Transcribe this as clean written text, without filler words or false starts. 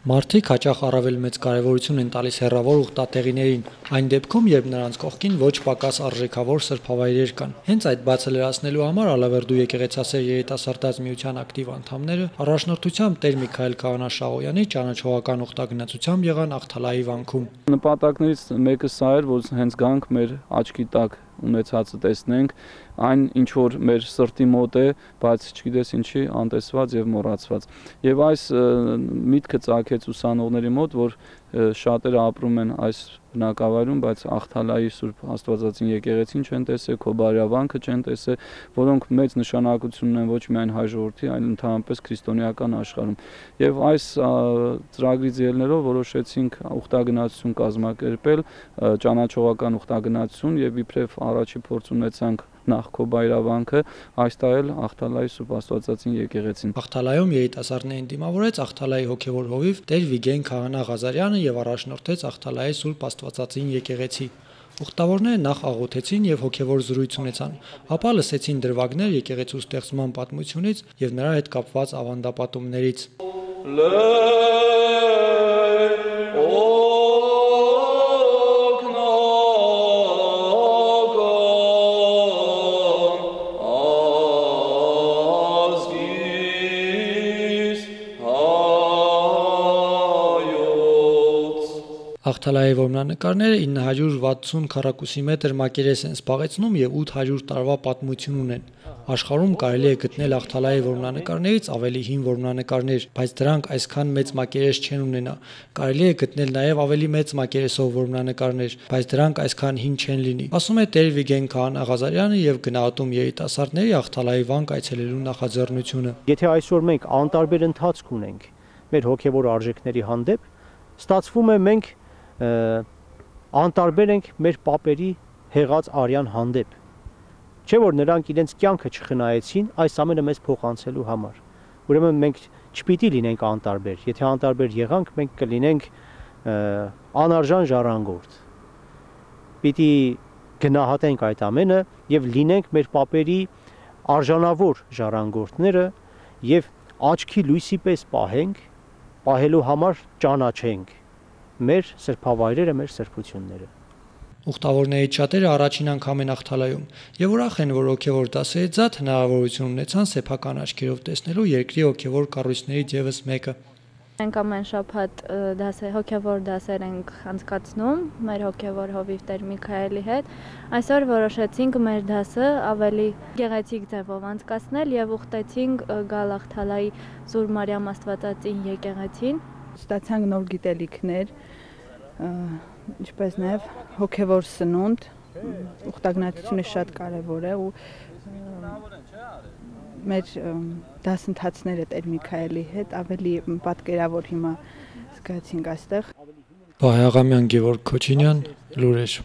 Մարդիկ հաճախ առավել մեծ կարևորություն են տալիս հեռավոր ուխտատեղիներին, այն դեպքում, երբ նրանց կողքին ոչ պակաս արժեքավոր սրբավայրեր կան։ Հենց այդ բացը լրացնելու համար Ալավերդու եկեղեցասեր երիտասարդաց միության ակտիվ անդամները առաջնորդությամբ Տեր Միքայել Քահանա-Շահոյանի ճանաչողական ուխտագնացությամբ եղան Ախթալայի վանքում։ Նպատակներից մեկը սա էր, որ հենց գանք մեր աչքի տակ ունեցածը տեսնենք, այն ինչ որ մեր սրտի մոտ է, բայց չգիտես ինչի անտեսված եւ մոռացված։ Եվ այս միտքը ծագեց ուսանողների մոտ, որ շատերը ապրում են այս բնակավայրում, բայց Ախթալայի Սուրբ Աստվածածին եկեղեցին չեն տեսել, Քոբարյավանքը չեն տեսել, որոնք մեծ նշանակություն ունեն ոչ միայն հայ ժողովրդի, այլ ընդհանրապես քրիստոնեական աշխարհում։ Եվ այս ծրագրից ելնելով որոշեցինք ուխտագնացություն կազմակերպել, ճանաչողական ուխտագնացություն եւ իբրև առաջի փորձ ունեցանք նախ Քոբայրավանքը, այս տալ Ախթալայի Սուրբ Աստվածածին եկեղեցին։ Ախթալայում երիտասարդներին դիմավորեց Ախթալայի հոգևոր հովիվ Տեր Վիգեն Քահանա Ղազարյանը եւ առաջնորդեց Ախթալայի Սուրբ Աստվածածին եկեղեցի։ Ուխտավորները նախ աղոթեցին եւ հոգևոր զրույց ունեցան, ապա լսեցին դրվագներ եկեղեցու ստեղծման պատմությունից եւ նրա հետ կապված ավանդապատումներից։ Ախթալայի որմնանկարները 960 քառակուսի մետր մակերես են սպաղեցնում եւ 800 տարվա պատմություն ունեն։ Աշխարհում կարելի է գտնել Ախթալայի որմնանկարներից ավելի հին որմնանկարներ, բայց դրանք այսքան մեծ մակերես չեն ունենա։ Կարելի է գտնել նաեւ ավելի մեծ մակերեսով որմնանկարներ, բայց դրանք այսքան հին չեն լինի։ Ասում է Տեր Վիգեն Քահանա Ղազարյանը եւ գնահատում երիտասարդների Ախթալայի վանք այցելելու նախաձեռնությունը։ Եթե այսօր մենք անտարբեր ընթացք ունենք մեր հոգևոր արժեքների հանդեպ, ստացվում է մենք անտարբեր ենք մեր պապերի հեղած արյան հանդեպ, չէ որ նրանք իրենց կյանքը չխնայեցին այս ամենը մեզ փոխանցելու համար, ուրեմն մենք չպիտի լինենք անտարբեր, եթե անտարբեր եղանք, մենք կլինենք անարժան ժառանգորդ, պիտի գնահատենք այդ ամենը և լինենք մեր պապերի արժանավոր ժառանգորդները և աչքի լույսի պես պահենք, պահելու համար ճանաչենք մեր սրբավայրերը, մեր սրբությունները։ Ուխտավորներից շատերը առաջին անգամ են Ախթալայում եւ ուրախ են, որ հոգեվոր դասերից զատ հնարավորություն ունեցան սեփական աչքերով տեսնելու երկրի հոգեվոր կառույցներից եւս մեկը։ Մենք ամեն շաբաթ հոգևոր դասեր ենք անցկացնում մեր հոգևոր հովիվ Տեր Միքայելի հետ։ Այսօր որոշեցինք մեր դասը ավելի գեղեցիկ ձևով անցկացնել եւ ուխտեցինք գալ Ախթալայի Սուրբ Մարիամ Աստվածածին եկեղեցին։ Ստացանք նոր գիտելիքներ, ինչպես նաև հոգևոր սնունդ, ուխտագնացությունը շատ կարևոր է ու մեր դասընթացները Տեր Միքայելի հետ ավելի պատկերավոր հիմա զգացինք այստեղ։ Վահե Աղամյան, Գևորգ Քոչինյան, լուրեր։